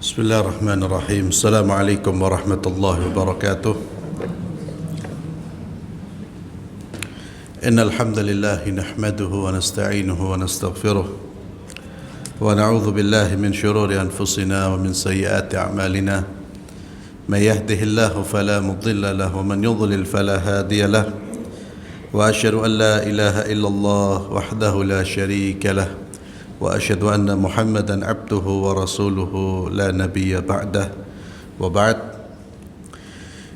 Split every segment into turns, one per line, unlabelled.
Bismillahirrahmanirrahim. Assalamualaikum warahmatullahi wabarakatuh. Innal hamdalillah nahmaduhu wa nasta'inuhu wa nastaghfiruh wa na'udzu billahi min shururi anfusina wa min sayyiati a'malina. May yahdihillahu fala mudilla lahu wa man yudlil fala hadiya lahu. Wa asyhadu an la ilaha illallah wahdahu la syarika lahu. وأشهد أن محمدا عبده ورسوله لا نبي بعده وبعد.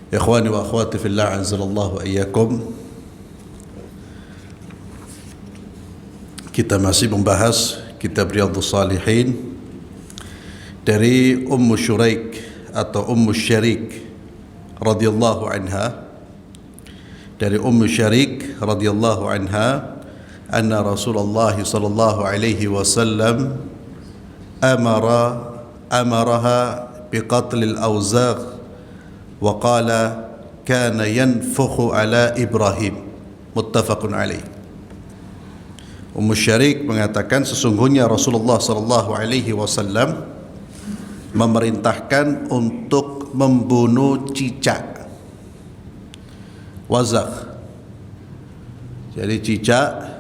إخواني وأخواتي في الله عز الله وإياكم. Kita masih membahas kitab Riyadhus Shalihin dari Ummu Syuraik atau Ummu Syarik radhiyallahu anha. Dari Ummu Syarik radhiyallahu anha, anna Rasulullah sallallahu alaihi wasallam amaraha biqatl al-awzagh wa qala kana yanfukhu ala Ibrahim, muttafaqun alaih. Ummu Syarik mengatakan sesungguhnya Rasulullah sallallahu alaihi wasallam memerintahkan untuk membunuh cicak wazagh. Jadi cicak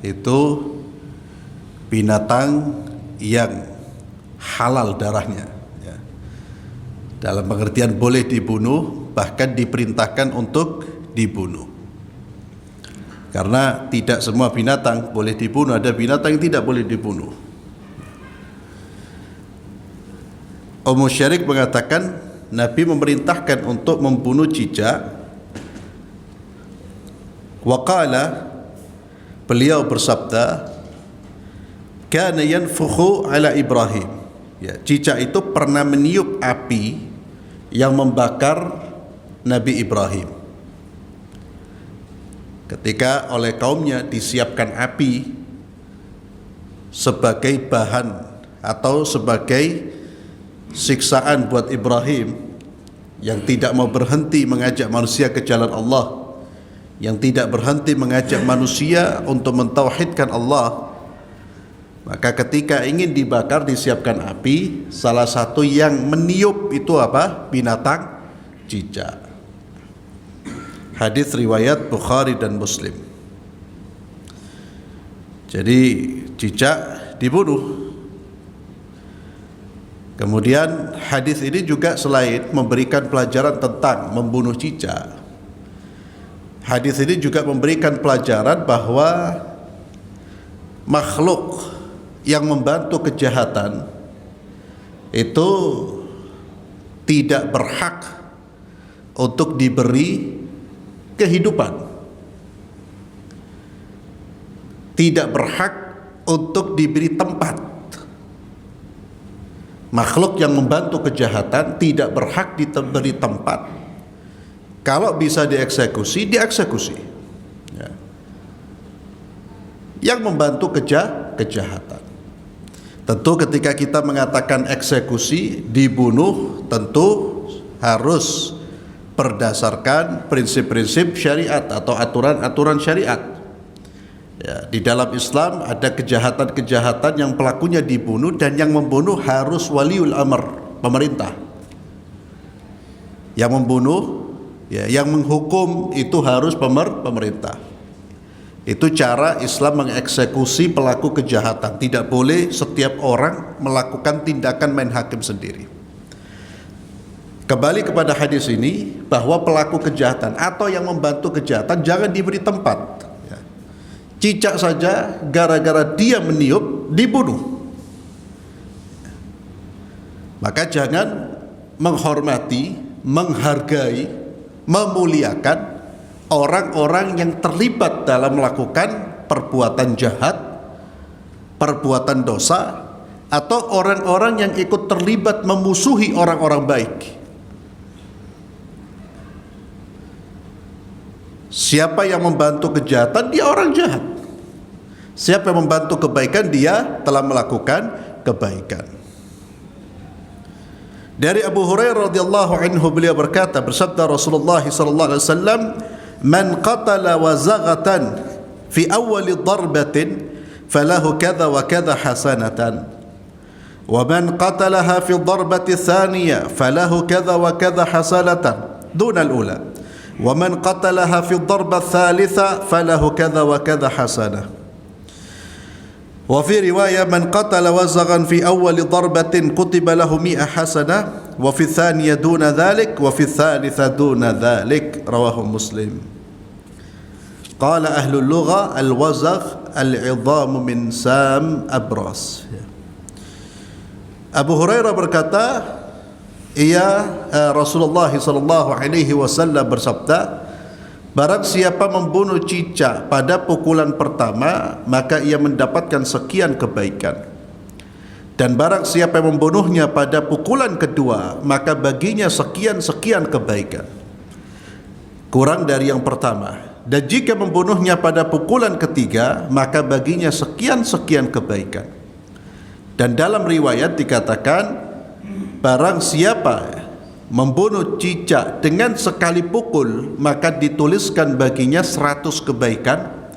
itu binatang yang halal darahnya, ya. Dalam pengertian boleh dibunuh, bahkan diperintahkan untuk dibunuh. Karena tidak semua binatang boleh dibunuh, ada binatang yang tidak boleh dibunuh. Ummu Syarik mengatakan Nabi memerintahkan untuk membunuh cicak. Waqala, beliau bersabda, kana yanfukhu ala Ibrahim. Ya, cicak itu pernah meniup api yang membakar Nabi Ibrahim. Ketika oleh kaumnya disiapkan api sebagai bahan atau sebagai siksaan buat Ibrahim yang tidak mau berhenti mengajak manusia ke jalan Allah, yang tidak berhenti mengajak manusia untuk mentauhidkan Allah, maka ketika ingin dibakar disiapkan api, salah satu yang meniup itu apa? Binatang cicak. Hadis riwayat Bukhari dan Muslim. Jadi cicak dibunuh. Kemudian hadis ini juga selain memberikan pelajaran tentang membunuh cicak, hadis ini juga memberikan pelajaran bahwa makhluk yang membantu kejahatan itu tidak berhak untuk diberi kehidupan, tidak berhak untuk diberi tempat. Makhluk yang membantu kejahatan tidak berhak diberi tempat. Kalau bisa dieksekusi, dieksekusi, ya. Yang membantu kejahatan. Tentu ketika kita mengatakan eksekusi, dibunuh, tentu harus berdasarkan prinsip-prinsip syariat atau aturan-aturan syariat. Ya, di dalam Islam ada kejahatan-kejahatan yang pelakunya dibunuh dan yang membunuh harus waliul amr, pemerintah. Yang membunuh, ya, yang menghukum itu harus pemerintah. Itu cara Islam mengeksekusi pelaku kejahatan. Tidak boleh setiap orang melakukan tindakan main hakim sendiri. Kembali kepada hadis ini, bahwa pelaku kejahatan atau yang membantu kejahatan jangan diberi tempat, ya. Cicak saja gara-gara dia meniup dibunuh. Maka jangan menghormati, menghargai, memuliakan orang-orang yang terlibat dalam melakukan perbuatan jahat, perbuatan dosa, atau orang-orang yang ikut terlibat memusuhi orang-orang baik. Siapa yang membantu kejahatan, dia orang jahat. Siapa yang membantu kebaikan, dia telah melakukan kebaikan. Dari Abu Hurairah radhiyallahu anhu, beliau berkata, bersabda Rasulullah sallallahu alaihi wasallam, "Man qatala wazaghatan fi awwali darbatin falahu kadza wa kadza hasanatan." ومن قتلها في الضربة الثانية فله كذا وكذا حسنة دون الأولى ومن قتلها في الضربة الثالثة فله كذا وكذا حسنة. وفي رواية من قتل وزغا في أول ضربة كتب له 100 حسنة وفي الثانية دون ذلك وفي الثالثة دون ذلك. رواه مسلم. قال أهل اللغة الوزغ العظام من سام أبرص. Abu Hurairah berkata, Rasulullah sallallahu alaihi wasallam bersabda, barang siapa membunuh cicak pada pukulan pertama, maka ia mendapatkan sekian kebaikan. Dan barang siapa yang membunuhnya pada pukulan kedua, maka baginya sekian-sekian kebaikan, kurang dari yang pertama. Dan jika membunuhnya pada pukulan ketiga, maka baginya sekian-sekian kebaikan. Dan dalam riwayat dikatakan, barang siapa membunuh cicak dengan sekali pukul, maka dituliskan baginya 100 kebaikan,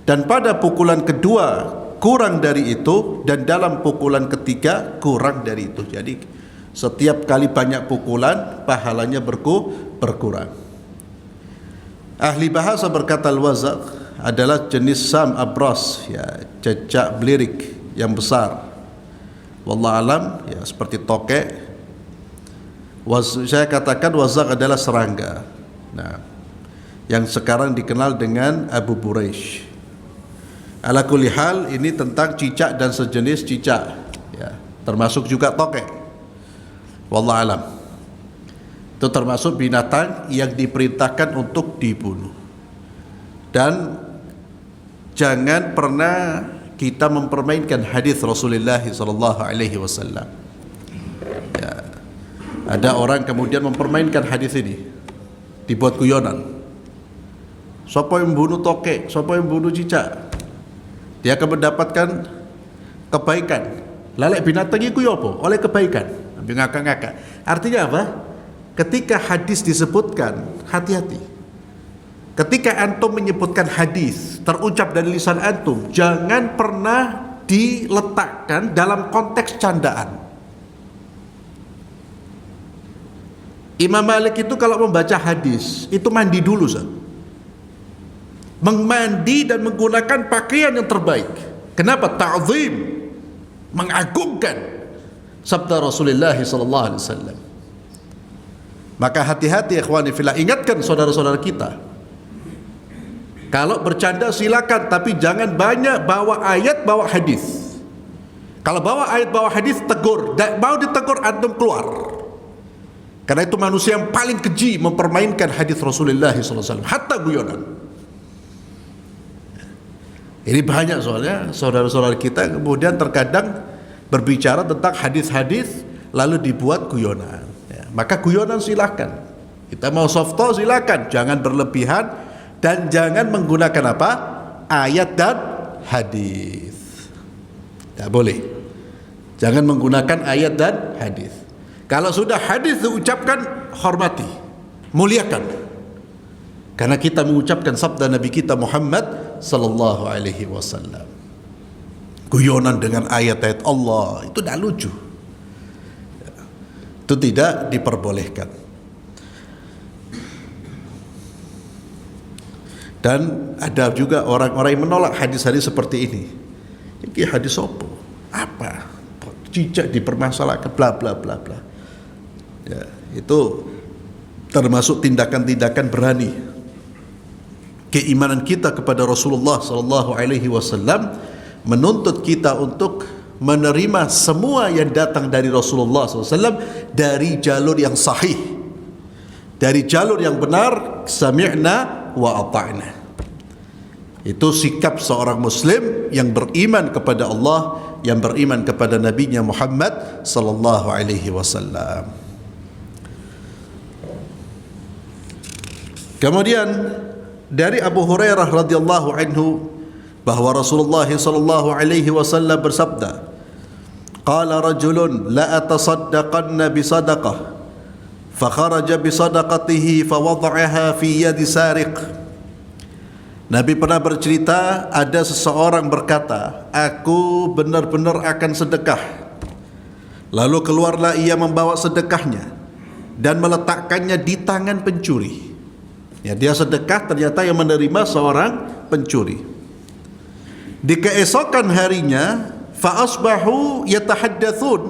dan pada pukulan kedua kurang dari itu, dan dalam pukulan ketiga kurang dari itu. Jadi setiap kali banyak pukulan pahalanya berkurang. Ahli bahasa berkata al-wazaq adalah jenis sam abras, cecak belirik yang besar. Wallahu alam, seperti tokek. Saya katakan wazaq adalah serangga. Nah, yang sekarang dikenal dengan Abu Buraish. Ala kulli hal, ini tentang cicak dan sejenis cicak, termasuk juga tokek. Wallahu alam. Itu termasuk binatang yang diperintahkan untuk dibunuh. Dan jangan pernah kita mempermainkan hadis Rasulullah sallallahu alaihi wasallam. Ada orang kemudian mempermainkan hadis ini, dibuat guyonan. Siapa yang membunuh tokek, siapa yang membunuh cicak, dia akan mendapatkan kebaikan. Lalek binatang itu apa? Oleh kebaikan. Ambil ngakak-ngakak. Artinya apa? Ketika hadis disebutkan, hati-hati. Ketika antum menyebutkan hadis terucap dari lisan antum, jangan pernah diletakkan dalam konteks candaan. Imam Malik itu kalau membaca hadis itu mandi dulu, mandi dan menggunakan pakaian yang terbaik. Kenapa? Ta'zim, mengagungkan sabda Rasulullah sallallahu alaihi wasallam. Maka hati-hati ikhwani fillah, ingatkan saudara-saudara kita. Kalau bercanda silakan, tapi jangan banyak bawa ayat, bawa hadis. Kalau bawa ayat, bawa hadis, tegur. Mau ditegur, antum keluar. Karena itu manusia yang paling keji mempermainkan hadis Rasulullah SAW, hatta guyonan. Ini banyak soalnya saudara-saudara kita kemudian terkadang berbicara tentang hadis-hadis lalu dibuat guyonan. Maka guyonan silakan. Kita mau softo silakan, jangan berlebihan. Dan jangan menggunakan apa? Ayat dan hadis. Tidak boleh. Jangan menggunakan ayat dan hadis. Kalau sudah hadis diucapkan, hormati, muliakan. Karena kita mengucapkan sabda Nabi kita Muhammad sallallahu alaihi wasallam. Guyonan dengan ayat-ayat Allah itu tidak lucu. Itu tidak diperbolehkan. Dan ada juga orang-orang yang menolak hadis-hadis seperti ini. Ini hadis apa? Apa? Cicak dipermasalahkan, bla bla bla bla. Itu termasuk tindakan-tindakan berani. Keimanan kita kepada Rasulullah sallallahu alaihi wasallam menuntut kita untuk menerima semua yang datang dari Rasulullah SAW dari jalur yang sahih, dari jalur yang benar. Sami'na wa ata'na. Itu sikap seorang muslim yang beriman kepada Allah, yang beriman kepada Nabi-Nya Muhammad sallallahu alaihi wasallam. Kemudian dari Abu Hurairah radhiyallahu anhu bahwa Rasulullah sallallahu alaihi wasallam bersabda, qala rajulun la atasaddaqanna bi sadaqah fa kharaja bi sadaqatihi fa wada'aha fi yadi sariq. Nabi pernah bercerita, ada seseorang berkata, aku benar-benar akan sedekah. Lalu keluarlah ia membawa sedekahnya dan meletakkannya di tangan pencuri. Ya, dia sedekah, ternyata yang menerima seorang pencuri. Di keesokan harinya, fa asbahu yatahaddatsun.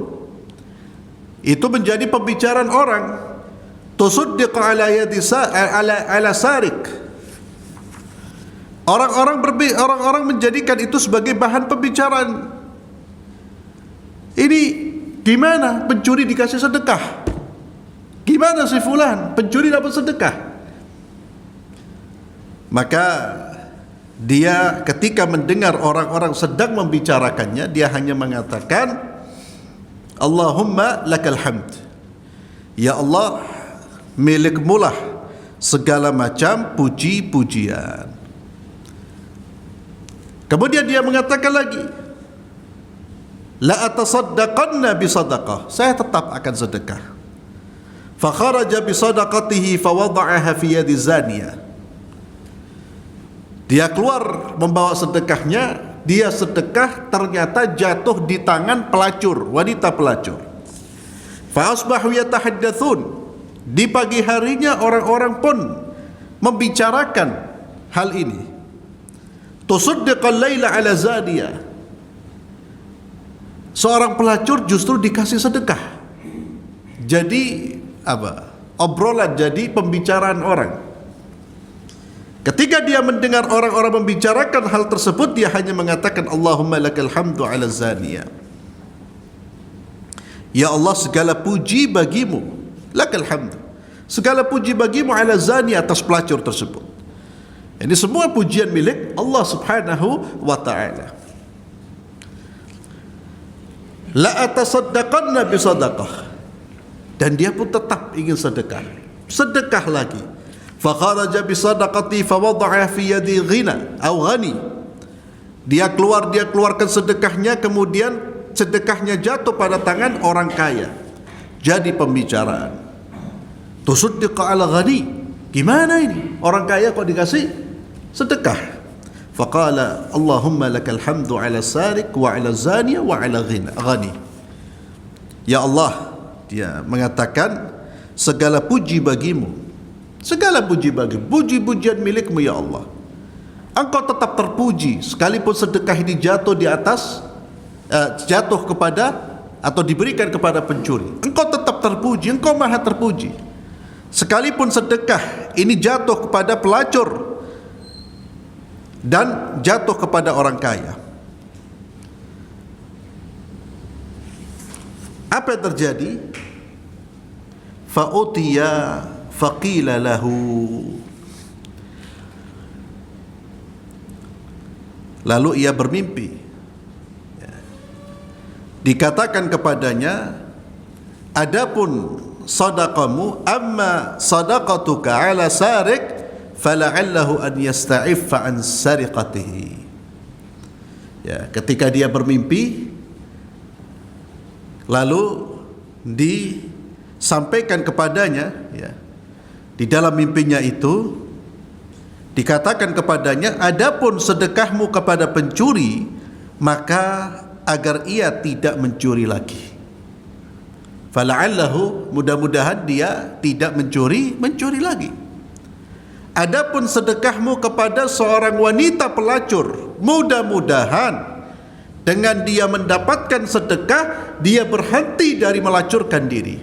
Itu menjadi pembicaraan orang. Tusuddiq ala yadi ala sarik. Orang-orang menjadikan itu sebagai bahan pembicaraan. Ini gimana pencuri dikasih sedekah? Gimana si fulan pencuri dapat sedekah? Maka dia ketika mendengar orang-orang sedang membicarakannya, dia hanya mengatakan, Allahumma lakal hamd. Ya Allah, milikmulah segala macam puji-pujian. Kemudian dia mengatakan lagi, la atasaddaqanna bisadaqah. Saya tetap akan sedekah. Fa kharaja bisadaqatihi fa wada'aha fi yadi zaniyah. Dia keluar membawa sedekahnya, dia sedekah ternyata jatuh di tangan pelacur, wanita pelacur. Fa asbahu yatahaddatsun. Di pagi harinya orang-orang pun membicarakan hal ini. Tusaddiqal laila ala zaniyah. Seorang pelacur justru dikasih sedekah. Jadi apa? Obrolan, jadi pembicaraan orang. Ketika dia mendengar orang-orang membicarakan hal tersebut, dia hanya mengatakan Allahumma lakal hamdu ala zaniyah. Ya Allah, segala puji bagimu. Lakal hamdu. Segala puji bagimu ala zaniyah, atas pelacur tersebut. Ini semua pujian milik Allah Subhanahu wa ta'ala. La atasaddaqanna bisadaqah. Dan dia pun tetap ingin sedekah. Sedekah lagi. Fa kharaja bisadaqati fa wada'a fi yadi ghina atau ghani. Dia keluarkan sedekahnya, kemudian sedekahnya jatuh pada tangan orang kaya. Jadi pembicaraan. Tusaddiqa ala ghani. Gimana ini? Orang kaya kok dikasih sedekah? Faqala Allahumma lakal hamdu ala sarik wa ala zaniya wa ala ghani. Ya Allah, dia mengatakan segala puji bagimu. Segala puji bagimu, puji-pujian milikmu ya Allah. Engkau tetap terpuji sekalipun sedekah ini jatuh di atas jatuh kepada atau diberikan kepada pencuri. Engkau tetap terpuji, engkau maha terpuji. Sekalipun sedekah ini jatuh kepada pelacur dan jatuh kepada orang kaya. Apa yang terjadi? Fa'utiya faqila lahu. Lalu ia bermimpi. Dikatakan kepadanya, adapun sadaqamu, amma sadaqatuka ala sarik fala'allahu an yasta'iffa an sariqatihi. Ya, ketika dia bermimpi, lalu disampaikan kepadanya, ya, di dalam mimpinya itu dikatakan kepadanya, adapun sedekahmu kepada pencuri, maka agar ia tidak mencuri lagi. Fala'allahu, mudah-mudahan dia tidak mencuri lagi. Adapun sedekahmu kepada seorang wanita pelacur, mudah-mudahan dengan dia mendapatkan sedekah, dia berhenti dari melacurkan diri.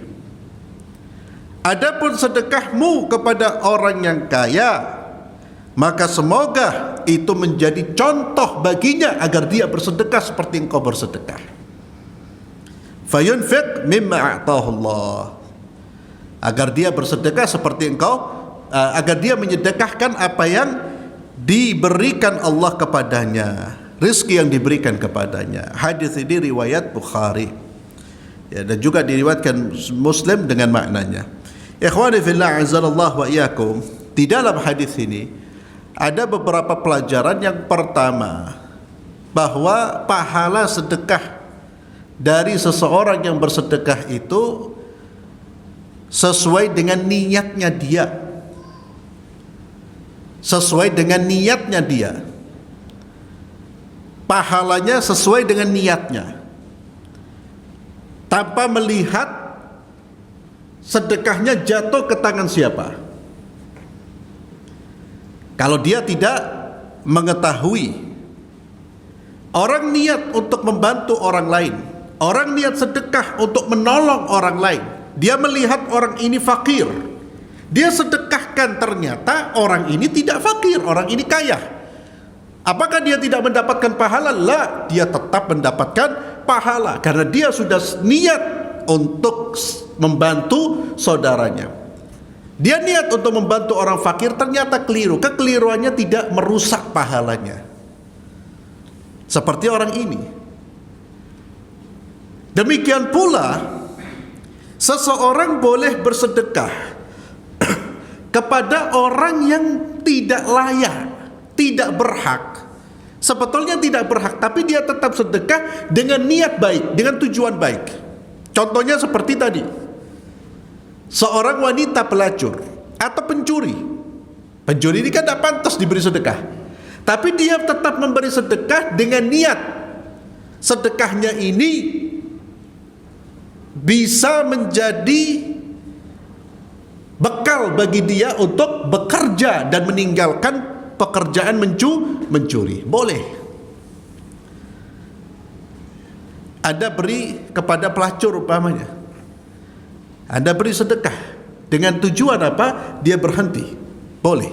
Adapun sedekahmu kepada orang yang kaya, maka semoga itu menjadi contoh baginya agar dia bersedekah seperti engkau bersedekah. Fayunfiq mimma a'tahu Allah. Agar dia bersedekah seperti engkau, agar dia menyedekahkan apa yang diberikan Allah kepadanya, rezeki yang diberikan kepadanya. Hadis ini riwayat Bukhari, ya, dan juga diriwayatkan Muslim dengan maknanya. Ikhwani fillah, azzalallahu wa iyyakum. Di dalam hadis ini ada beberapa pelajaran. Yang pertama, bahwa pahala sedekah dari seseorang yang bersedekah itu sesuai dengan niatnya dia. Sesuai dengan niatnya dia. Pahalanya sesuai dengan niatnya. tanpa melihat sedekahnya jatuh ke tangan siapa. Kalau dia tidak mengetahui, orang niat untuk membantu orang lain, orang niat sedekah untuk menolong orang lain, dia melihat orang ini fakir, dia sedekahkan, ternyata orang ini tidak fakir, orang ini kaya. Apakah dia tidak mendapatkan pahala? La, dia tetap mendapatkan pahala karena dia sudah niat untuk membantu saudaranya. Dia niat untuk membantu orang fakir, ternyata keliru. Kekeliruannya tidak merusak pahalanya. Seperti orang ini. Demikian pula, seseorang boleh bersedekah kepada orang yang tidak layak, tidak berhak. Sebetulnya tidak berhak, tapi dia tetap sedekah dengan niat baik, dengan tujuan baik. Contohnya seperti tadi, seorang wanita pelacur atau pencuri. Pencuri ini kan tidak pantas diberi sedekah, tapi dia tetap memberi sedekah dengan niat sedekahnya ini bisa menjadi bekal bagi dia untuk bekerja dan meninggalkan pekerjaan mencuri. Boleh. Anda beri kepada pelacur umpamanya, Anda beri sedekah dengan tujuan apa? Dia berhenti. Boleh.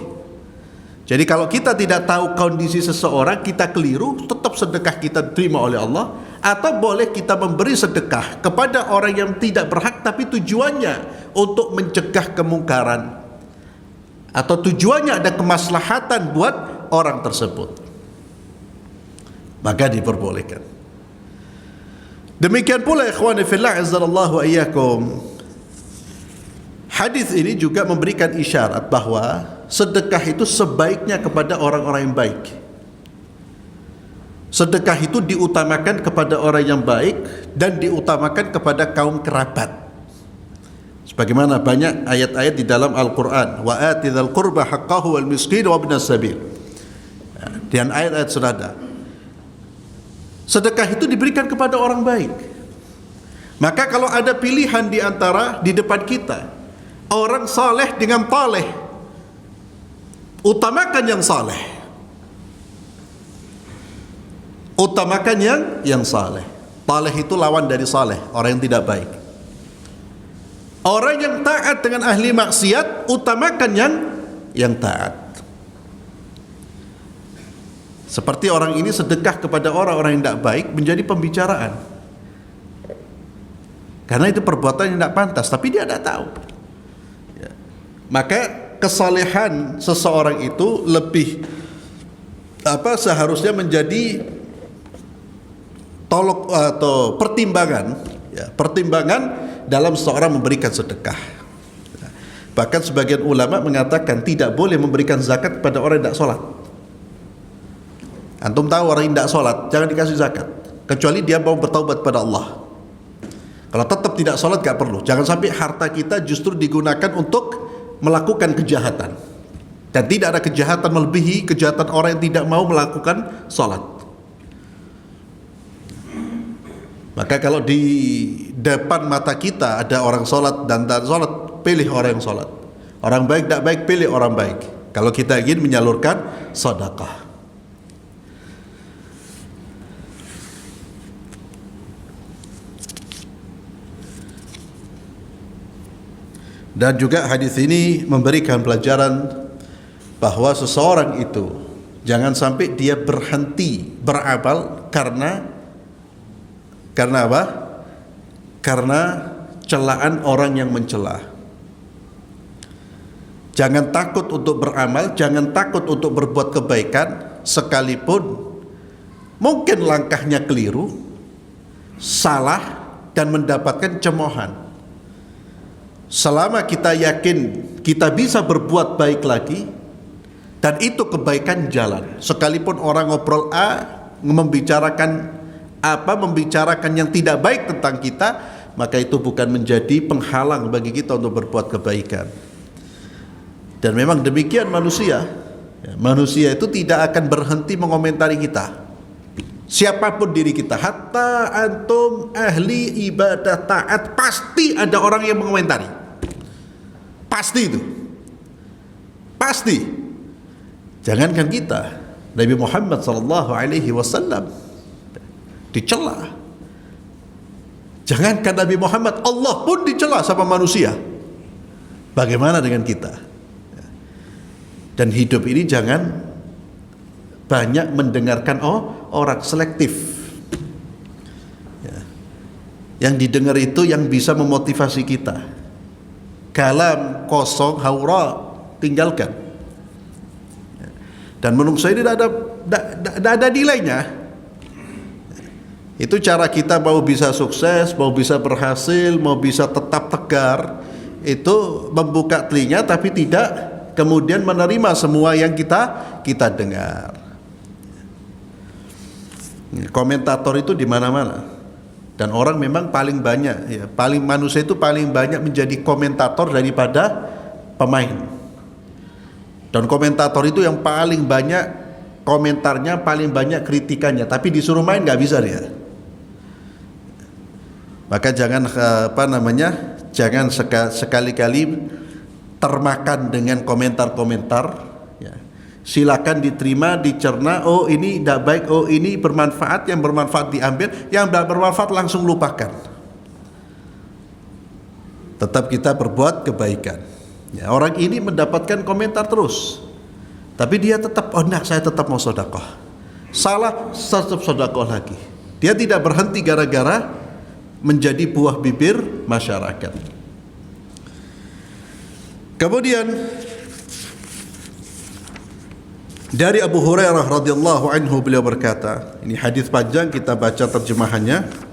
Jadi kalau kita tidak tahu kondisi seseorang, kita keliru, tetap sedekah kita diterima oleh Allah. Atau boleh kita memberi sedekah kepada orang yang tidak berhak, tapi tujuannya untuk mencegah kemungkaran, atau tujuannya ada kemaslahatan buat orang tersebut, maka diperbolehkan. Demikian pula ikhwani fillah azzallahu wa iyyakum, hadis ini juga memberikan isyarat bahwa sedekah itu sebaiknya kepada orang-orang yang baik. Sedekah itu diutamakan kepada orang yang baik dan diutamakan kepada kaum kerabat. Sebagaimana banyak ayat-ayat di dalam Al-Quran, wa atidzal qurba haqqahu wal miskin wa ibnas sabil. Dan ayat-ayat senada. Sedekah itu diberikan kepada orang baik. Maka kalau ada pilihan di antara di depan kita, orang saleh dengan taleh, utamakan yang saleh. Utamakan yang saleh. Taleh itu lawan dari saleh, orang yang tidak baik. Orang yang taat dengan ahli maksiat, utamakan yang taat. Seperti orang ini sedekah kepada orang-orang yang tidak baik menjadi pembicaraan, karena itu perbuatan yang tidak pantas, tapi dia tidak tahu. Ya. Maka kesalehan seseorang itu lebih seharusnya menjadi tolok atau pertimbangan, ya, pertimbangan dalam seseorang memberikan sedekah. Bahkan sebagian ulama mengatakan tidak boleh memberikan zakat kepada orang yang tidak sholat. Antum tahu orang yang tidak sholat, jangan dikasih zakat, kecuali dia mau bertaubat pada Allah. Kalau tetap tidak sholat, gak perlu. Jangan sampai harta kita justru digunakan untuk melakukan kejahatan, dan tidak ada kejahatan melebihi kejahatan orang yang tidak mau melakukan sholat. Maka kalau di depan mata kita ada orang sholat dan tak sholat, pilih orang yang sholat. Orang baik tak baik, pilih orang baik. Kalau kita ingin menyalurkan sedekah. Dan juga hadis ini memberikan pelajaran bahwa seseorang itu jangan sampai dia berhenti beramal karena apa? Karena celaan orang yang mencela. Jangan takut untuk beramal, jangan takut untuk berbuat kebaikan, sekalipun mungkin langkahnya keliru, salah, dan mendapatkan cemoohan. Selama kita yakin kita bisa berbuat baik lagi, dan itu kebaikan jalan, sekalipun orang ngobrol membicarakan yang tidak baik tentang kita, maka itu bukan menjadi penghalang bagi kita untuk berbuat kebaikan. Dan memang demikian manusia. Manusia itu tidak akan berhenti mengomentari kita. Siapapun diri kita, hatta antum ahli ibadah taat, pasti ada orang yang mengomentari. Pasti itu. Pasti. Jangankan kita, Nabi Muhammad SAW dicela. Jangankan Nabi Muhammad, Allah pun dicela sama manusia. Bagaimana dengan kita? Dan hidup ini jangan banyak mendengarkan orang, selektif. Yang didengar itu yang bisa memotivasi kita. Kalam kosong, haura, tinggalkan. Dan menurut saya ini tidak ada nilainya. Itu cara kita mau bisa sukses, mau bisa berhasil, mau bisa tetap tegar, itu membuka telinga tapi tidak kemudian menerima semua yang kita dengar. Komentator itu di mana-mana, dan orang memang paling banyak, ya, manusia itu paling banyak menjadi komentator daripada pemain. Dan komentator itu yang paling banyak komentarnya, paling banyak kritikannya, tapi disuruh main nggak bisa dia. Maka jangan jangan sekali-kali termakan dengan komentar-komentar. Ya. Silakan diterima, dicerna. Oh ini tidak baik, oh ini bermanfaat, yang bermanfaat diambil, yang tidak bermanfaat langsung lupakan. Tetap kita berbuat kebaikan. Ya, orang ini mendapatkan komentar terus, tapi dia tetap, oh enggak, saya tetap mau sedekah. Salah, tetap sedekah lagi. Dia tidak berhenti gara-gara menjadi buah bibir masyarakat. Kemudian dari Abu Hurairah radhiyallahu anhu, beliau berkata, ini hadis panjang, kita baca terjemahannya.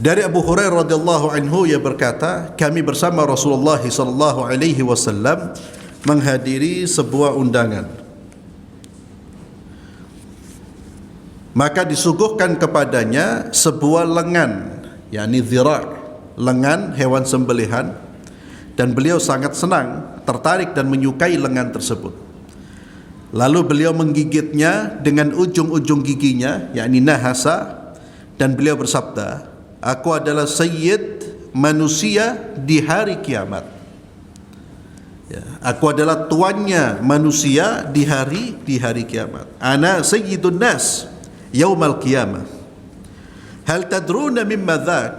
Dari Abu Hurairah radhiyallahu anhu, ia berkata, kami bersama Rasulullah sallallahu alaihi wasallam menghadiri sebuah undangan. Maka disuguhkan kepadanya sebuah lengan, yakni dhira', lengan hewan sembelihan, dan beliau sangat senang, tertarik dan menyukai lengan tersebut. Lalu beliau menggigitnya dengan ujung-ujung giginya, yakni nahasa, dan beliau bersabda, aku adalah sayyid manusia di hari kiamat. Ya, aku adalah tuannya manusia di hari kiamat. Ana sayyidun nas yaumal qiyamah. Hal tadruna mimma dzak?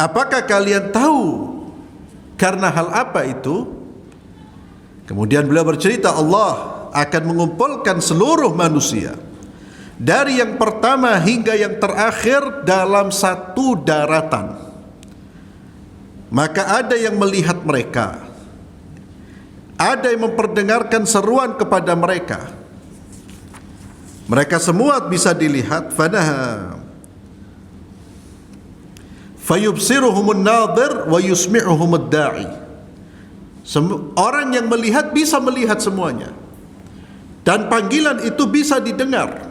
Apakah kalian tahu karena hal apa itu? Kemudian beliau bercerita, Allah akan mengumpulkan seluruh manusia dari yang pertama hingga yang terakhir dalam satu daratan. Maka ada yang melihat mereka, ada yang memperdengarkan seruan kepada mereka. Mereka semua bisa dilihat. Fayubsiruhumun nadhir wa yusmi'uhumud da'i. Orang yang melihat bisa melihat semuanya, dan panggilan itu bisa didengar,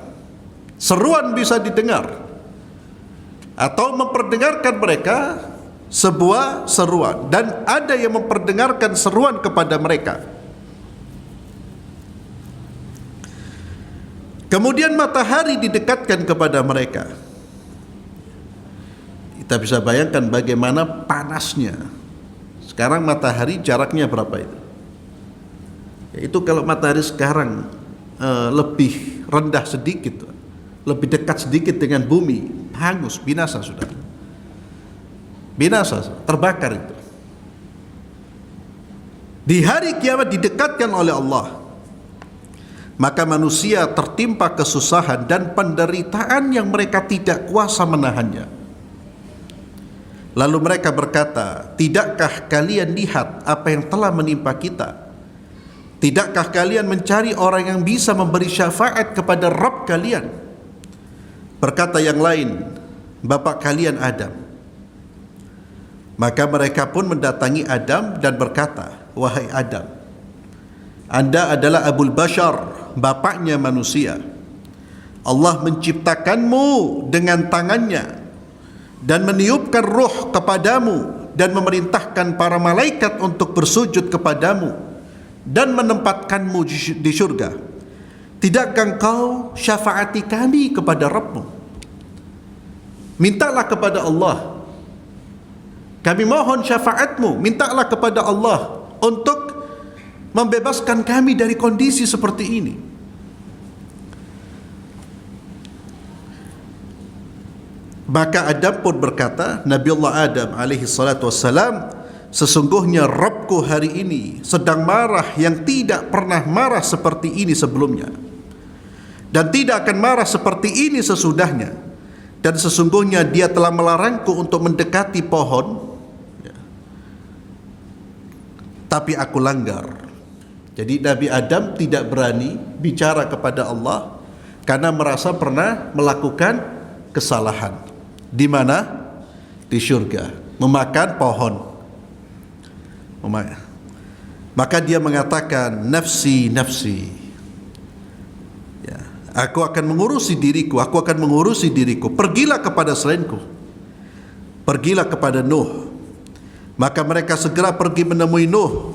seruan bisa didengar, atau memperdengarkan mereka sebuah seruan, dan ada yang memperdengarkan seruan kepada mereka. Kemudian matahari didekatkan kepada mereka. Kita bisa bayangkan bagaimana panasnya. Sekarang matahari jaraknya berapa itu? Itu kalau matahari sekarang lebih rendah sedikit, lebih dekat sedikit dengan bumi, hangus, binasa sudah. Binasa, terbakar itu. Di hari kiamat didekatkan oleh Allah. Maka manusia tertimpa kesusahan dan penderitaan yang mereka tidak kuasa menahannya. Lalu mereka berkata, tidakkah kalian lihat apa yang telah menimpa kita? Tidakkah kalian mencari orang yang bisa memberi syafaat kepada Rabb kalian? Berkata yang lain, bapak kalian Adam. Maka mereka pun mendatangi Adam dan berkata, wahai Adam, Anda adalah Abul Bashar, bapaknya manusia. Allah menciptakanmu dengan tangannya dan meniupkan ruh kepadamu dan memerintahkan para malaikat untuk bersujud kepadamu. dan menempatkanmu di syurga, tidakkah engkau syafaati kami kepada Rabbmu? Mintalah kepada Allah, kami mohon syafaatmu, mintalah kepada Allah untuk membebaskan kami dari kondisi seperti ini. Maka Adam pun berkata, Nabiullah Adam alaihi salatu wassalam, sesungguhnya Rabbku hari ini sedang marah yang tidak pernah marah seperti ini sebelumnya, dan tidak akan marah seperti ini sesudahnya. Dan sesungguhnya dia telah melarangku untuk mendekati pohon, tapi aku langgar. Jadi Nabi Adam tidak berani bicara kepada Allah karena merasa pernah melakukan kesalahan. Di mana? Di syurga, memakan pohon. Maka dia mengatakan, nafsi, nafsi. Ya, aku akan mengurusi diriku, aku akan mengurusi diriku. Pergilah kepada selainku. Pergilah kepada Nuh. Maka mereka segera pergi menemui Nuh,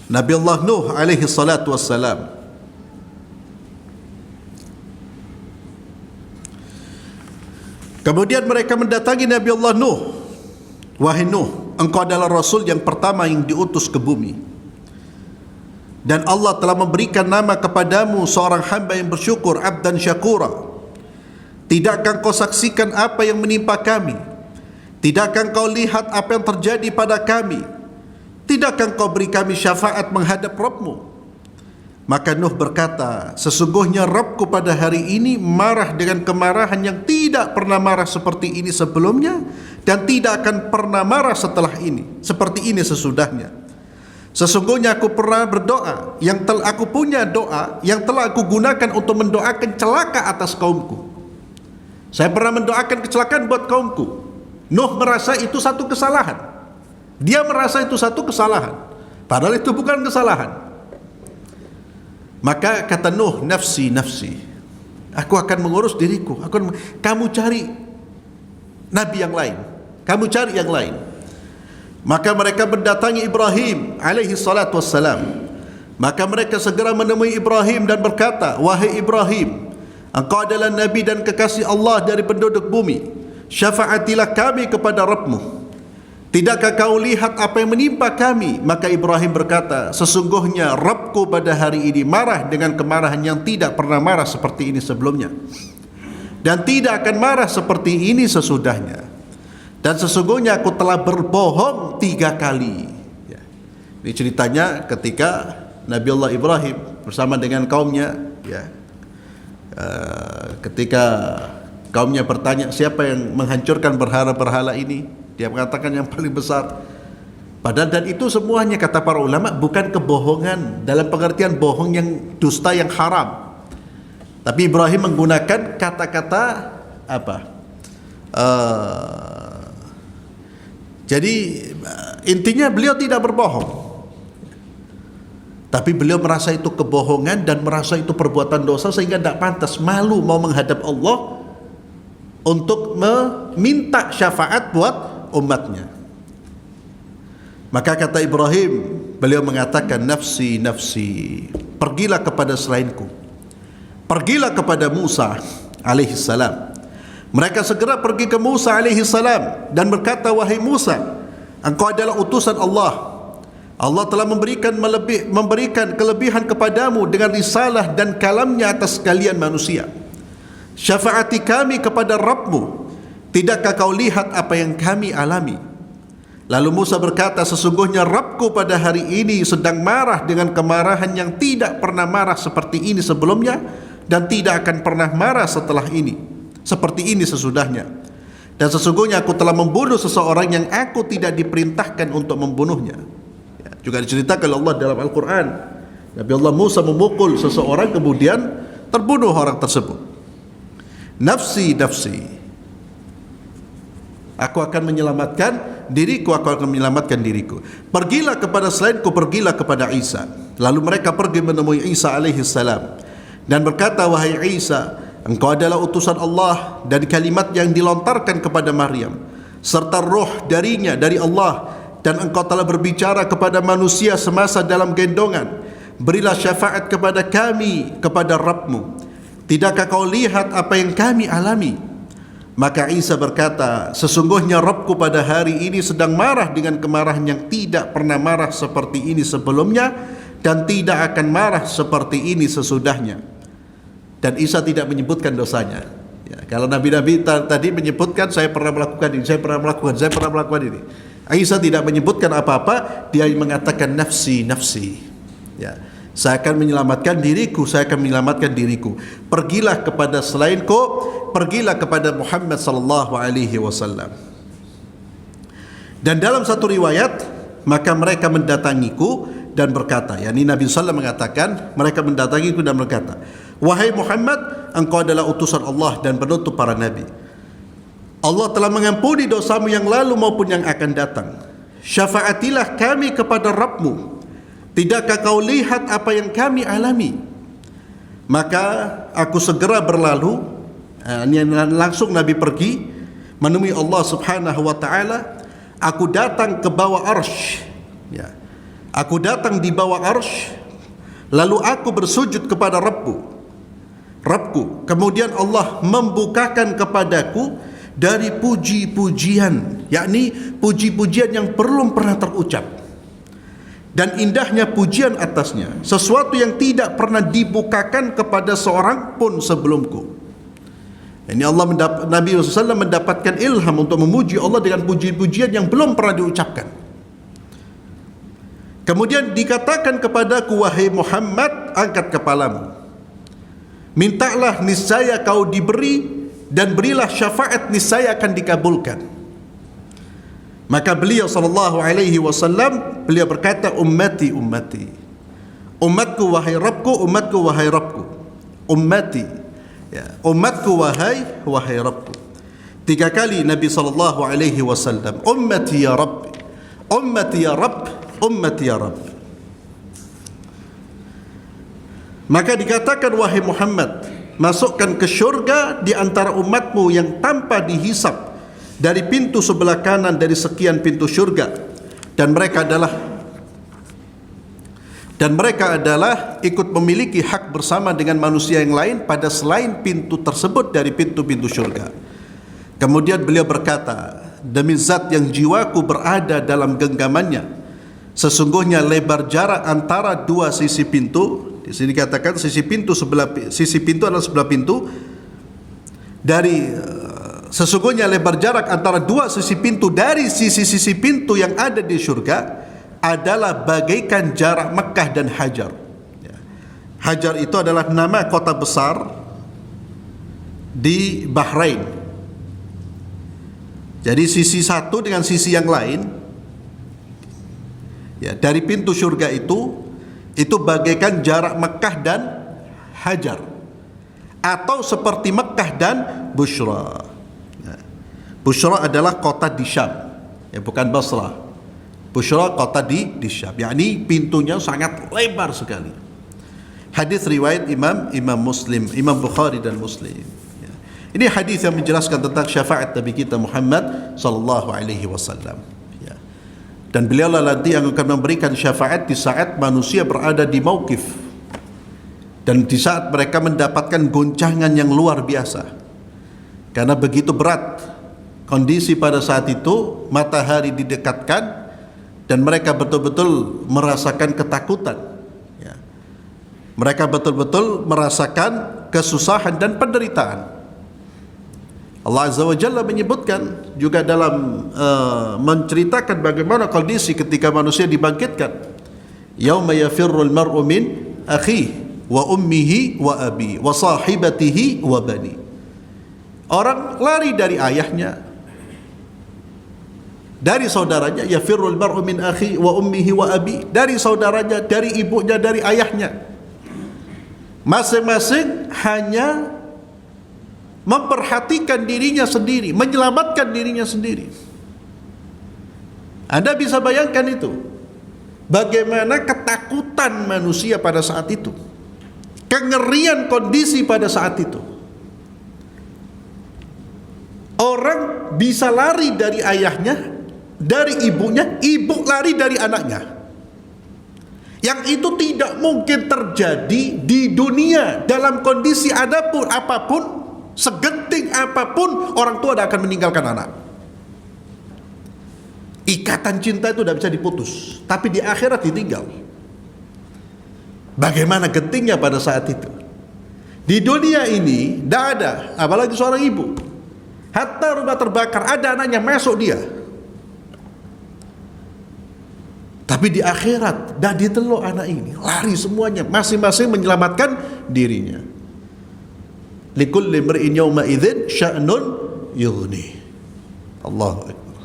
Nabi Allah Nuh alaihi salatu wassalam. Kemudian mereka mendatangi Nabi Allah Nuh. Wahai Nuh, engkau adalah Rasul yang pertama yang diutus ke bumi, dan Allah telah memberikan nama kepadamu seorang hamba yang bersyukur, abdan syakura. Tidakkah engkau saksikan apa yang menimpa kami? Tidakkah engkau lihat apa yang terjadi pada kami? Tidakkah engkau beri kami syafaat menghadap Rabbmu? Maka Nuh berkata, sesungguhnya Rabbku pada hari ini marah dengan kemarahan yang tidak pernah marah seperti ini sebelumnya, dan tidak akan pernah marah setelah ini, seperti ini sesudahnya. Sesungguhnya aku pernah berdoa, aku punya doa yang telah aku gunakan untuk mendoakan celaka atas kaumku. Saya pernah mendoakan kecelakaan buat kaumku. Nuh merasa itu satu kesalahan. Dia merasa itu satu kesalahan, padahal itu bukan kesalahan. Maka kata Nuh, nafsi, nafsi. Aku akan mengurus diriku. Kamu cari nabi yang lain. Kamu cari yang lain. Maka mereka mendatangi Ibrahim alaihi salatu wassalam. Maka mereka segera menemui Ibrahim dan berkata, wahai Ibrahim, engkau adalah nabi dan kekasih Allah dari penduduk bumi. Syafaatilah kami kepada Rabbmu. Tidakkah kau lihat apa yang menimpa kami? Maka Ibrahim berkata, sesungguhnya Rabbku pada hari ini marah dengan kemarahan yang tidak pernah marah seperti ini sebelumnya, dan tidak akan marah seperti ini sesudahnya. Dan sesungguhnya aku telah berbohong 3 kali. Ya. Ini ceritanya ketika Nabi Allah Ibrahim bersama dengan kaumnya, ya, ketika kaumnya bertanya, siapa yang menghancurkan berhala-berhala ini? Dia mengatakan yang paling besar. Padahal dan itu semuanya, kata para ulama, bukan kebohongan dalam pengertian bohong yang dusta, yang haram. Tapi Ibrahim menggunakan kata-kata apa? Jadi intinya beliau tidak berbohong, tapi beliau merasa itu kebohongan dan merasa itu perbuatan dosa, sehingga tidak pantas, malu mau menghadap Allah untuk meminta syafaat buat umatnya. Maka kata Ibrahim, beliau mengatakan, nafsi, nafsi. Pergilah kepada selainku. Pergilah kepada Musa alaihi salam. Mereka segera pergi ke Musa alaihi salam dan berkata, wahai Musa, engkau adalah utusan Allah. Allah telah memberikan kelebihan kepadamu dengan risalah dan kalamnya atas kalian manusia. Syafaati kami kepada Rabbmu. Tidakkah kau lihat apa yang kami alami? Lalu Musa berkata, sesungguhnya Rabbku pada hari ini sedang marah dengan kemarahan yang tidak pernah marah seperti ini sebelumnya, dan tidak akan pernah marah setelah ini, seperti ini sesudahnya. Dan sesungguhnya aku telah membunuh seseorang yang aku tidak diperintahkan untuk membunuhnya. Ya, juga diceritakan Allah dalam Al-Quran, Nabi Allah Musa memukul seseorang, kemudian terbunuh orang tersebut. Nafsi, nafsi. Aku akan menyelamatkan diriku, aku akan menyelamatkan diriku. Pergilah kepada selainku, pergilah kepada Isa. Lalu mereka pergi menemui Isa alaihi salam dan berkata, wahai Isa, engkau adalah utusan Allah dan kalimat yang dilontarkan kepada Maryam, serta roh darinya, dari Allah. dan engkau telah berbicara kepada manusia semasa dalam gendongan. Berilah syafaat kepada kami, kepada Rabbmu. Tidakkah kau lihat apa yang kami alami? Maka Isa berkata, sesungguhnya Rabbku pada hari ini sedang marah dengan kemarahan yang tidak pernah marah seperti ini sebelumnya, dan tidak akan marah seperti ini sesudahnya. Dan Isa tidak menyebutkan dosanya. Ya, kalau Nabi-Nabi tadi menyebutkan, saya pernah melakukan ini, saya pernah melakukan ini. Isa tidak menyebutkan apa-apa, dia mengatakan nafsi, nafsi. Ya, saya akan menyelamatkan diriku, saya akan menyelamatkan diriku. Pergilah kepada selainku, pergilah kepada Muhammad sallallahu alaihi wasallam. Dan dalam satu riwayat, maka mereka mendatangiku dan berkata, yakni Nabi sallallahu mengatakan, mereka mendatangiku dan berkata, wahai Muhammad, engkau adalah utusan Allah dan penutup para nabi. Allah telah mengampuni dosamu yang lalu maupun yang akan datang. Syafaatilah kami kepada Rabbmu. Tidakkah kau lihat apa yang kami alami? Maka aku segera berlalu. Langsung Nabi pergi menemui Allah Subhanahu wa taala. Aku datang ke bawah arsy. Ya. Aku datang di bawah arsy. Lalu aku bersujud kepada Rabbku. Kemudian Allah membukakan kepadaku dari puji-pujian, yakni puji-pujian yang belum pernah terucap. Dan indahnya pujian atasnya, sesuatu yang tidak pernah dibukakan kepada seorang pun sebelumku. Ini Nabi SAW mendapatkan ilham untuk memuji Allah dengan puji-pujian yang belum pernah diucapkan. Kemudian dikatakan kepadaku, wahai Muhammad, angkat kepalamu. Mintalah niscaya kau diberi, dan berilah syafaat niscaya akan dikabulkan. Maka beliau sallallahu alaihi wasallam, beliau berkata, ummati, ummati. Umatku wahai Rabbku, umatku wahai Rabbku. Ummati, ya, umatku wahai Rabbku. 3 kali Nabi sallallahu alaihi wasallam, ummati ya Rabb, ummati ya Rabb, ummati ya Rabb. Maka dikatakan, wahai Muhammad, masukkan ke syurga di antara umatmu yang tanpa dihisap dari pintu sebelah kanan dari sekian pintu syurga, dan mereka adalah ikut memiliki hak bersama dengan manusia yang lain pada selain pintu tersebut dari pintu-pintu syurga. Kemudian beliau berkata, demi zat yang jiwaku berada dalam genggamannya, sesungguhnya lebar jarak antara dua sisi pintu. Di sini dikatakan sisi pintu adalah sebelah pintu. Sesungguhnya lebar jarak antara dua sisi pintu dari sisi-sisi pintu yang ada di surga adalah bagaikan jarak Mekah dan Hajar. Hajar itu adalah nama kota besar di Bahrain. Jadi sisi satu dengan sisi yang lain, ya, dari pintu surga itu bagaikan jarak Mekah dan Hajar, atau seperti Mekah dan Bushra. Bushra adalah kota di Syam, ya, bukan Basrah. Bushra kota di Syam, yakni pintunya sangat lebar sekali. Hadis riwayat Imam Muslim, Imam Bukhari dan Muslim. Ya. Ini hadis yang menjelaskan tentang syafaat Nabi kita Muhammad sallallahu alaihi wasallam. Ya. Dan beliaulah nanti yang akan memberikan syafaat di saat manusia berada di mauqif, dan di saat mereka mendapatkan goncangan yang luar biasa. Karena begitu berat kondisi pada saat itu, matahari didekatkan dan mereka betul-betul merasakan ketakutan. Ya. Mereka betul-betul merasakan kesusahan dan penderitaan. Allah Azza wa Jalla menyebutkan juga dalam menceritakan bagaimana kondisi ketika manusia dibangkitkan. Yauma yafirrul mar'u min akhihi wa ummihi wa abi wa sahibatihi wa bani. Orang lari dari ayahnya, dari saudaranya, yafirrul mar'u min akhi wa ummihi wa abi, dari saudaranya, dari ibunya, dari ayahnya. Masing-masing hanya memperhatikan dirinya sendiri, menyelamatkan dirinya sendiri. Anda bisa bayangkan itu, bagaimana ketakutan manusia pada saat itu, kengerian kondisi pada saat itu. Orang bisa lari dari ayahnya, dari ibunya, ibu lari dari anaknya. Yang itu tidak mungkin terjadi di dunia dalam kondisi apapun, segenting apapun orang tua akan meninggalkan anak. Ikatan cinta itu tidak bisa diputus, tapi di akhirat ditinggal. Bagaimana gentingnya pada saat itu? Di dunia ini tidak ada, apalagi seorang ibu. Hatta rumah terbakar, ada anaknya, masuk dia. Tapi di akhirat, dah diteluk anak ini, lari semuanya, masing-masing menyelamatkan dirinya. Likulli imri'in yawma idzin sya'nun yughni. Allahu Akbar.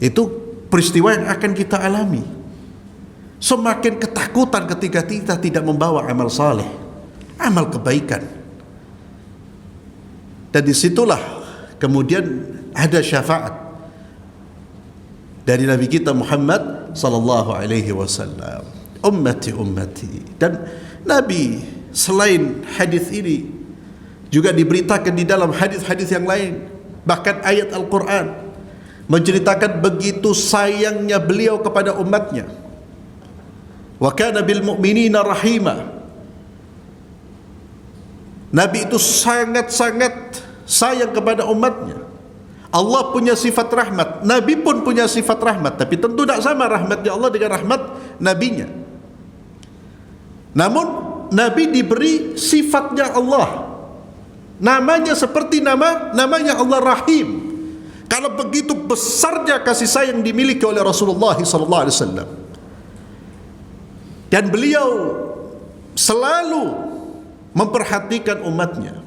Itu peristiwa yang akan kita alami. Semakin ketakutan ketika kita tidak membawa amal saleh, amal kebaikan. Dan disitulah kemudian ada syafaat dari Nabi kita Muhammad sallallahu alaihi wasallam, ummati ummati. Dan Nabi selain hadis ini juga diberitakan di dalam hadis-hadis yang lain, bahkan ayat Al-Quran menceritakan begitu sayangnya beliau kepada umatnya. Wa kana bil mu'minina rahima. Nabi itu sangat-sangat sayang kepada umatnya. Allah punya sifat rahmat, Nabi pun punya sifat rahmat, tapi tentu tidak sama rahmatnya Allah dengan rahmat nabinya. Namun Nabi diberi sifatnya Allah, namanya seperti namanya Allah Rahim. Kalau begitu besarnya kasih sayang dimiliki oleh Rasulullah SAW, dan beliau selalu memperhatikan umatnya.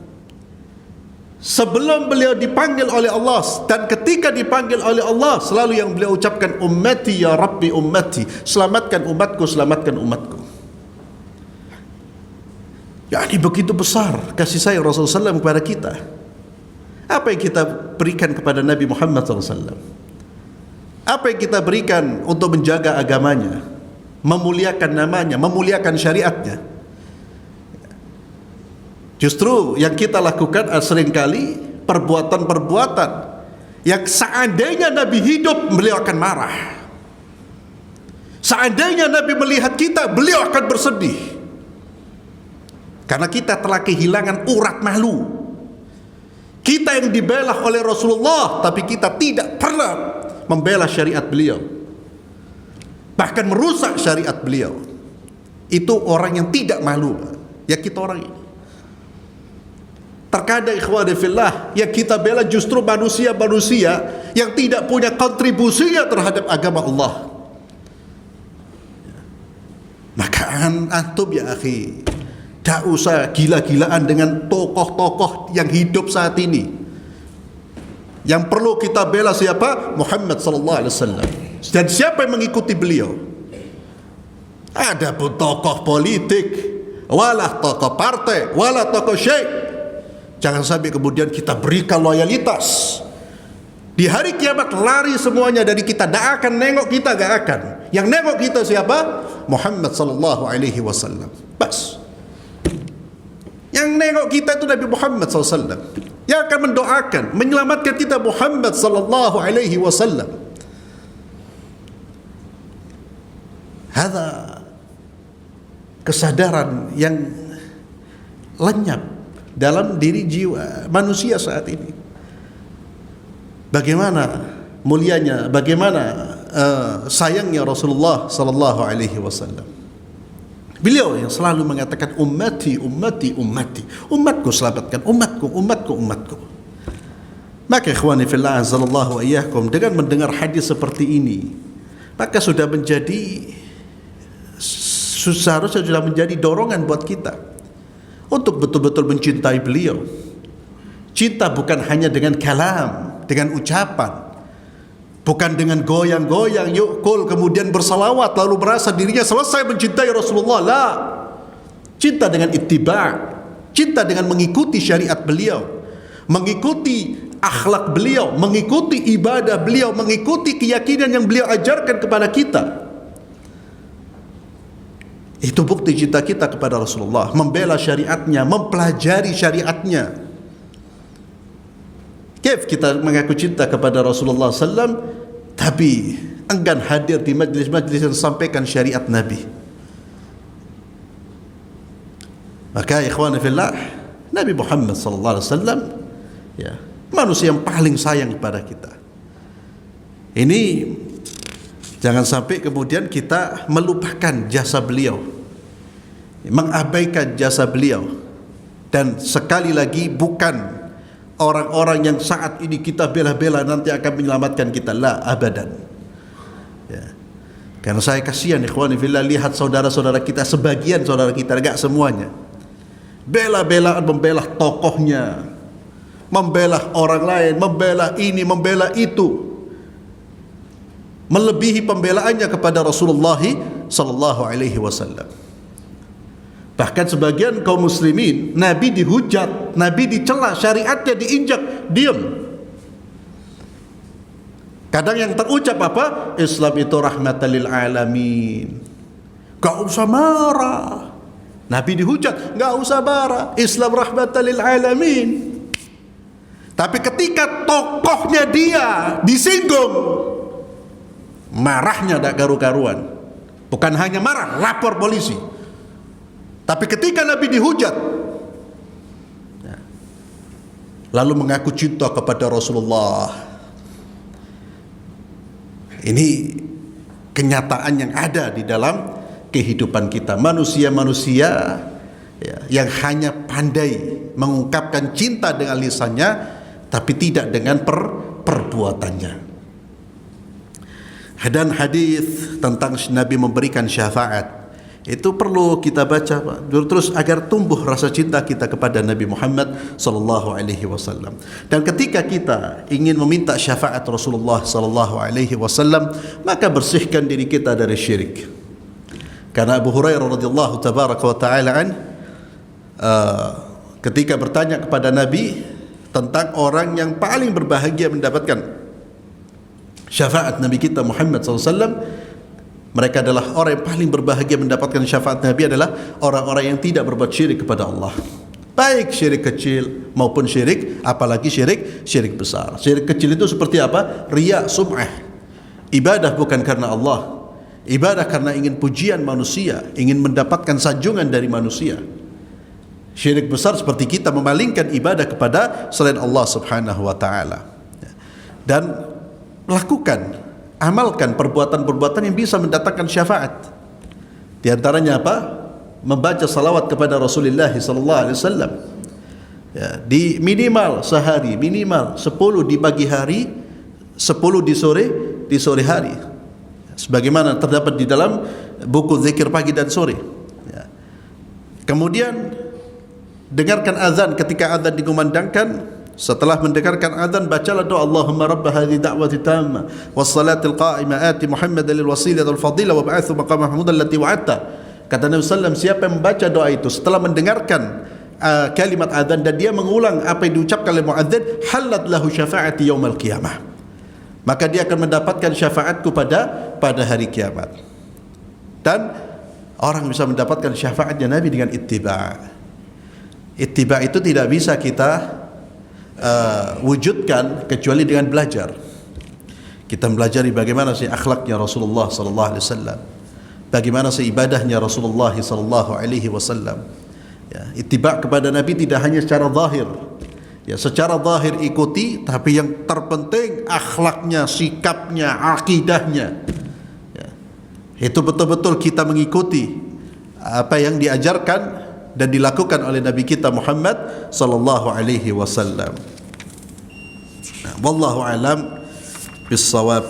Sebelum beliau dipanggil oleh Allah dan ketika dipanggil oleh Allah, selalu yang beliau ucapkan, ummati ya Rabbi ummati, selamatkan umatku, selamatkan umatku. Yani begitu besar kasih sayang Rasulullah SAW kepada kita. Apa yang kita berikan kepada Nabi Muhammad SAW? Apa yang kita berikan untuk menjaga agamanya, memuliakan namanya, memuliakan syariatnya? Justru yang kita lakukan seringkali perbuatan-perbuatan yang seandainya Nabi hidup, beliau akan marah. Seandainya Nabi melihat kita, beliau akan bersedih. Karena kita telah kehilangan urat malu. Kita yang dibela oleh Rasulullah, tapi kita tidak pernah membela syariat beliau, bahkan merusak syariat beliau. Itu orang yang tidak malu. Ya kita orang ini. Terkadang ikhwani fillah yang kita bela justru manusia-manusia yang tidak punya kontribusinya terhadap agama Allah. Maka antum ya akhi, tak usah gila-gilaan dengan tokoh-tokoh yang hidup saat ini. Yang perlu kita bela siapa? Muhammad sallallahu alaihi wasallam. Dan siapa yang mengikuti beliau? Ada pun tokoh politik, wala tokoh partai, wala tokoh syekh. Jangan sampai kemudian kita berikan loyalitas. Di hari kiamat lari semuanya dari kita, tidak akan nengok kita, gak akan. Yang nengok kita siapa? Muhammad sallallahu alaihi wasallam. Bas. Yang nengok kita itu Nabi Muhammad sallallahu alaihi wasallam. Yang akan mendoakan, menyelamatkan kita Muhammad sallallahu alaihi wasallam. Hada kesadaran yang lenyap dalam diri jiwa manusia saat ini. Bagaimana mulianya, bagaimana sayangnya Rasulullah sallallahu alaihi wasallam. Beliau yang selalu mengatakan ummati ummati ummati, umatku selamatkan umatku, umatku, umatku. Maka ikhwani fillah azallahu iyyakum, dengan mendengar hadis seperti ini, maka sudah menjadi seharusnya sudah menjadi dorongan buat kita untuk betul-betul mencintai beliau. Cinta bukan hanya dengan kalam, dengan ucapan, bukan dengan goyang-goyang yukul kemudian bersalawat lalu merasa dirinya selesai mencintai Rasulullah. La. Cinta dengan ittiba', cinta dengan mengikuti syariat beliau, mengikuti akhlak beliau, mengikuti ibadah beliau, mengikuti keyakinan yang beliau ajarkan kepada kita. Itu bukti cinta kita kepada Rasulullah, membela syariatnya, mempelajari syariatnya. Kif kita mengaku cinta kepada Rasulullah SAW tapi enggan hadir di majlis-majlis yang sampaikan syariat Nabi. Maka ikhwan fillah, Nabi Muhammad SAW ya, manusia yang paling sayang kepada kita. Ini jangan sampai kemudian kita melupakan jasa beliau, mengabaikan jasa beliau. Dan sekali lagi bukan orang-orang yang saat ini kita bela-bela nanti akan menyelamatkan kita, la abadan ya. Karena saya kasihan ikhwani fillah lihat saudara-saudara kita, sebagian saudara kita, enggak semuanya, bela-belaan membela tokohnya, membela orang lain, membela ini, membela itu, melebihi pembelaannya kepada Rasulullah sallallahu alaihi wasallam. Bahkan sebagian kaum muslimin, Nabi dihujat, Nabi dicela, syariatnya diinjak, diam. Kadang yang terucap apa? Islam itu rahmatan lil alamin. Gak usah marah. Nabi dihujat, gak usah marah. Islam rahmatan lil alamin. Tapi ketika tokohnya dia disinggung, marahnya tak karu-karuan. Bukan hanya marah, lapor polisi. Tapi ketika Nabi dihujat, lalu mengaku cinta kepada Rasulullah, ini kenyataan yang ada di dalam kehidupan kita. Manusia-manusia ya, yang hanya pandai mengungkapkan cinta dengan lisannya, tapi tidak dengan perbuatannya. Dan hadis tentang Nabi memberikan syafaat itu perlu kita baca terus agar tumbuh rasa cinta kita kepada Nabi Muhammad sallallahu alaihi wasallam. Dan ketika kita ingin meminta syafaat Rasulullah sallallahu alaihi wasallam, maka bersihkan diri kita dari syirik. Karena Abu Hurairah radhiyallahu tabaraka wa taala ketika bertanya kepada Nabi tentang orang yang paling berbahagia mendapatkan syafaat Nabi kita Muhammad sallallahu alaihi wasallam, mereka adalah orang yang paling berbahagia mendapatkan syafaat Nabi adalah orang-orang yang tidak berbuat syirik kepada Allah. Baik syirik kecil maupun syirik, apalagi syirik besar. Syirik kecil itu seperti apa? Riya, sum'ah. Ibadah bukan karena Allah. Ibadah karena ingin pujian manusia, ingin mendapatkan sanjungan dari manusia. Syirik besar seperti kita memalingkan ibadah kepada selain Allah Subhanahu wa taala. Dan lakukan, amalkan perbuatan-perbuatan yang bisa mendatangkan syafaat. Di antaranya apa? Membaca salawat kepada Rasulullah sallallahu alaihi wasallam. Ya, di minimal sehari, minimal 10 di pagi hari, 10 di sore hari. Sebagaimana terdapat di dalam buku zikir pagi dan sore. Ya. Kemudian dengarkan azan ketika azan dikumandangkan. Setelah mendengarkan azan, bacalah doa Allahumma rabb hadhihi da'wati tamma was salatil qa'imah ati Muhammadan lil wasilah wal fadilah wa ba'athu maqam mahmudan allati wa'atta. Kata Nabi sallallahu alaihi wasallam, siapa yang membaca doa itu setelah mendengarkan kalimat azan dan dia mengulang apa yang diucapkan oleh muadzin, halat lahu syafaati yaumal qiyamah. Maka dia akan mendapatkan syafaatku pada hari kiamat. Dan orang bisa mendapatkan syafaatnya Nabi dengan ittiba'. Ittiba' itu tidak bisa kita wujudkan kecuali dengan belajar. Kita mempelajari bagaimana sih akhlaknya Rasulullah sallallahu alaihi wasallam, bagaimana sih ibadahnya Rasulullah sallallahu alaihi wasallam. Ya, ittiba' kepada Nabi tidak hanya secara zahir. Ya, secara zahir ikuti, tapi yang terpenting akhlaknya, sikapnya, akidahnya. Ya, itu betul-betul kita mengikuti apa yang diajarkan dan dilakukan oleh Nabi kita Muhammad sallallahu alaihi wasallam. Nah, wallahu alam bis-shawab.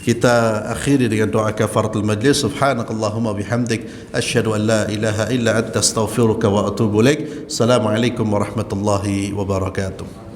Kita akhiri dengan doa kafaratul majlis. Subhanakallahumma bihamdik asyhadu an la ilaha illa anta astaghfiruka wa atubu ilaik. Assalamualaikum warahmatullahi wabarakatuh.